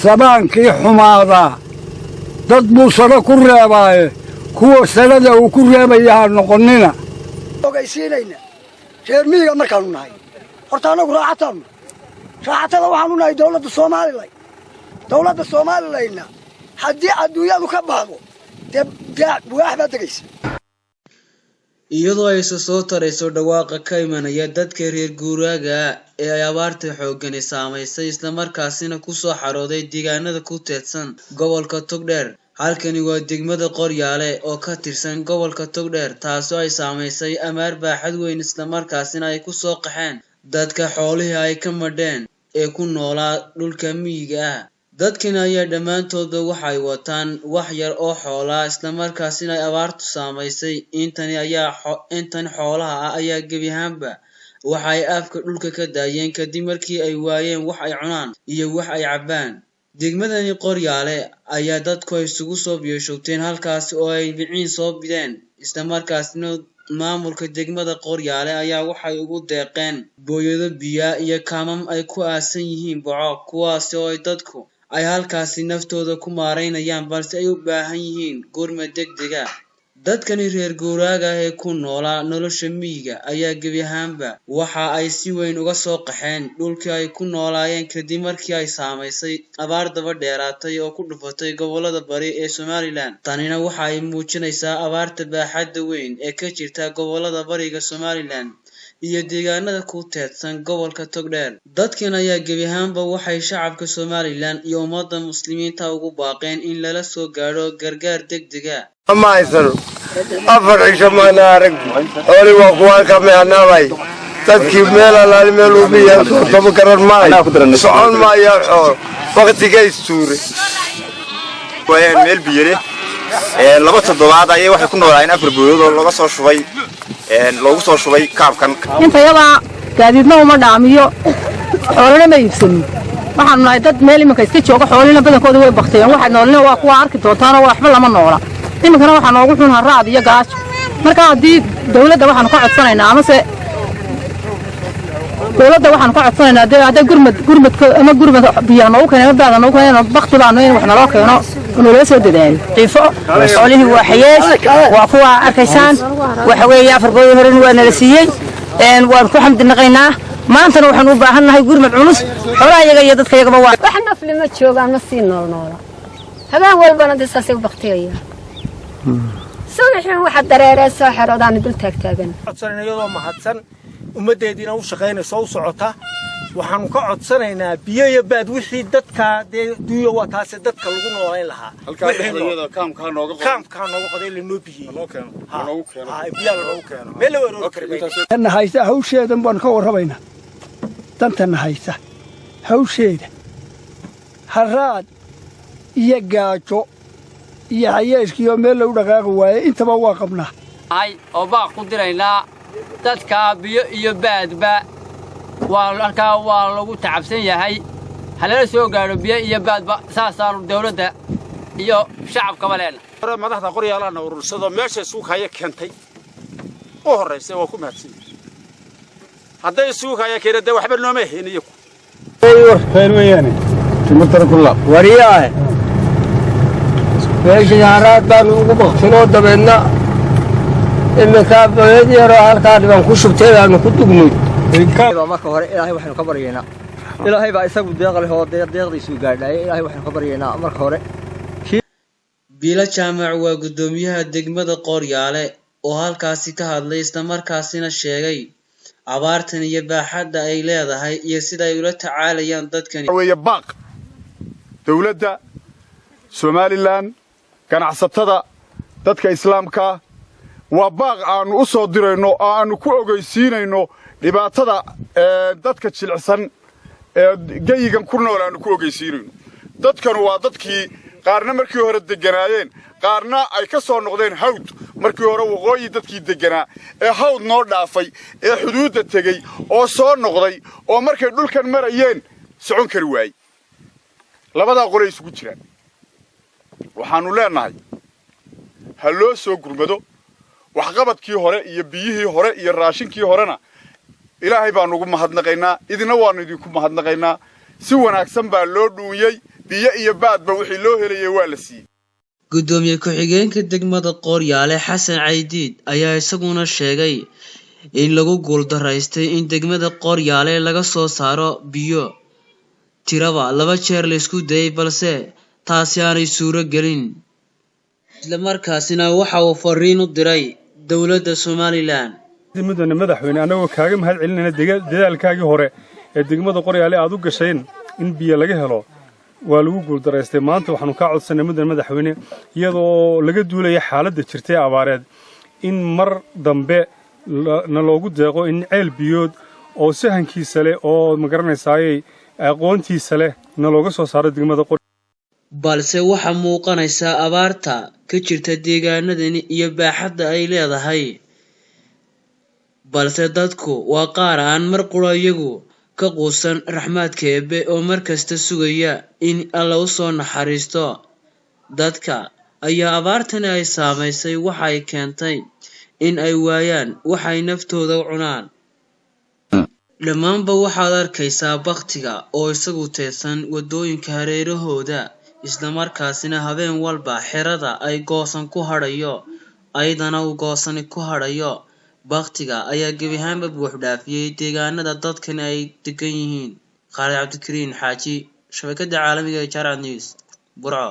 sabaankii xumaadaa dad buu sano ku reebaaye kuwa sanada uu ku reebaya ha noqonnina ogaysiinayna reer miyiga markaanu nahay horta annagu raacataannu raacatada waxaanu nahay dawladda Soomaalilayna haddii adduunyadu ka baaqo dee waax baa degaysa iyadoo ay soo tarayso dhawaaqa ka imanaya dadka reer guuraaga ee ay abaarta xooggan saameysay isla markaasina ku soo xarooday deegaanada ku teedsan gobolka Togdheer halkani waa degmada Qoryaale oo ka tirsan gobolka Togdheer taasoo ay saameysay amaar baaxad weyn isla markaasina ay ku soo qaxeen dadka xoolaha ay ka madheen ee ku noolaa dhulka miyiga ah dadkan ayaa dhamaantood waxay wataan wax yar oo xoolaa isla markaasina ay abaartu saameysay intan xoolaha ayaa gabi ahaanba waxay afka dhulka ka daayeen kadib markii ay waayeen wax ay cunaan iyo wax ay cabaan degmadani Qoryaale ayaa dadku isugu soo biyashooteen halkaas oo ay biciin soo bideen isla markaasina maamulka degmada Qoryaale ayaa waxay ugu deeqeen booyado biyo iyo kaamam ay ku aasan yihiin boco kuwaas oo ay dadku ay halkaasi naftooda ku maareynayaan balse ay u baahan yihiin gurmad degdeg ah dadkani reer guuraaga ee ku noolaa nolosha miyiga ayaa gabi ahaanba waxa ay si weyn uga soo qaxeen dhulkii ay ku noolaayeen kadib markii ay saameysay abaar daba dheeraatay oo ku dhufatay gobolada bari ee Somaliland tanina waxa ay muujinaysaa abaarta baaxadda weyn ee ka jirta gobolada bariga Somaliland iyo deegaanada ku teedsan gobolka Togdheer dadkan ayaa gabi ahaanba waxay shacabka Somaliland iyo ummadda muslimiinta ugu baaqeen in lala soo gaaro gargaar degdeg ah ما يصير أفرع شمانا رك أولي وقوان كمهنا باي تذكي ميلا لا ميلو بيا طب كرر ماي سعون ما يحور وقت جاي السوري وين ميل بيله لبعض الضوابط أيه واحد يكون وراين أفر بيود ولا قصر شوي لو قصر شوي كاب كان أنت يلا قاعدين وما دعميو حولنا ما يفسني waxaan nahay dad meel imanka iska jooga xoolina badankooda way baqteen waxa noolna waa kuwa arki doontaan oo waxba lama noola iminkana waxaan ugu xun haraad iyo gaas marka hadii dawladda waxaan ka codsanaynaa amase dawladda waxaan ka codsanaynaa hadii gurmad biyano u keenay baadana u keenay baqti baano in wax naloo keeno inuu la soo dadaan qiifo xoolihi waa xayees waa kuwa arkaysaan waxa weeye afar bood horan waa nala siiyay waan ku xamdinaqaynaa maantana waxaan u baahannahay gurmad culus xoolaha iyaga iyo dadka iyaga waa wax nafli ma joogaan ma sii noolnoola habeen walbana disaasay baqtiyaya sabaxin waxa dareeray soo xaroodaan dul taagtaagan codsanayadoo mahadsan ummadeedina u shaqeynayso u socota waxaan ka codsanaynaa biyo iyo baad wixii dadka duuyo waa taas dadka lagu noolayn lahaa halka kaamka nooga qoday la noo biyay noogu keeno biyo loogu keeno meel waro tan haysa hawsheedan baan ka warabaynaa tantan haysa hawsheeda haraad iyo gaajo iyo xayeeskiyo meel lagu dhaqaaqo waaye intaba waa qabnaa ay oo baaq ku diraynaa dadka biyo iyo baadba waa lagu tacabsan yahay halala soo gaaro biyo iyo baadba saasaan dawladda iyo shacabka baleena madaxda Qoryaalaana urursado meesha suuqaya keentay oo horeysay waa ku mahadsan hadday suuqaya keenay waxba nooma heenayo khayr weeyaan timirtar kullu wariyaa meeshaaraad baan ugu baqtino dabeedna imika baad yaro halka dhiban ku shubtay aan ku dugnay marka hore ilaahay waxaan ka baryeynaa ilaahay baa isagu deeq leh oo deeqdiisu gaadhay ilaahay waxaan ka baryeynaa marka hore Bila Jaamac waa gudoomiyaha degmada Qoryaale oo halkaasi ka hadlay isla markaasina sheegay abaartan iyo baaxadda ay leedahay iyo sida ay ula tacaalayaan dadkan weeye baaq dawladda Somaliland ganacsatada dadka islaamka waa baaq aan u soo dirayno oo aan ku ogeysiinayno dhibaatada dadka jilicsan ee gayigan ku nool aan ku ogeysiinayno dadkan waa dadkii qaarna markii hore deganaayeen qaarna ay ka soo noqdeen hawd markii hore waqooyi dadkii deganaa ee hawd noo dhaafay ee xuduudda tagay oo soo noqday oo markay dhulkan marayeen socon kari waayay labada qore isugu jiraan waxaanu leenahay ha loo soo gurmado waxqabadkii hore iyo biyihii hore iyo raashinkii horena ilaahay baan ugu mahadnaqaynaa idina waanu idinku mahadnaqaynaa si wanaagsan baa loo dhuuyay biyo iyo baadba wixii loo helayay waa la siiyey gudoomiye ku-xigeenka degmada Qoryaale Xasan Caydiid ayaa isaguna sheegay in lagu guuldaraystay in degmada Qoryaale laga soo saaro biyo tiraba 2 jeer la isku dayay balse taasi aanay suuro gelin isla markaasina waxa uu fariin u diray dawladda Somaliland mudane madaxweyne anagoo kaaga mahad celinayna dadaalkaagii hore ee degmada Qoryaale aad u gasheen in biyo laga helo waa lagu guuldaraystay maanta waxaanu ka codsanay mudane madaxweyne iyadoo laga duulay xaaladda jirtay abaareed in mar dambe naloogu deeqo in ceel biyood oo sahankiisa leh oo magaranaysaay aqoontiisa leh nalooga soo saaro degmada balse waxa muuqanaysa abaarta ka jirta deegaanadani iyo baaxadda ay leedahay balse dadku waa qaar aan mar qura iyagu ka quusan raxmaadka Eebbe oo markasta sugaya in Alla u soo naxariisto dadka ayaa abaartani ay saameysay waxa ay keentay in ay waayaan waxa ay naftooda u cunaan dhamaanba waxaad arkaysaa baqtiga oo isagu teesan wadooyinka hareerahooda isla markaasina habeen walba xerada ay goosan ku hadhayo aydana u goosan ku hadhayo baqtiga ayaa gebi ahaanba buux dhaafiyay deegaanada dadkan ay degan yihiin Khalid Cabdikariin Xaaji shabakada caalamiga ee Jarad News Burco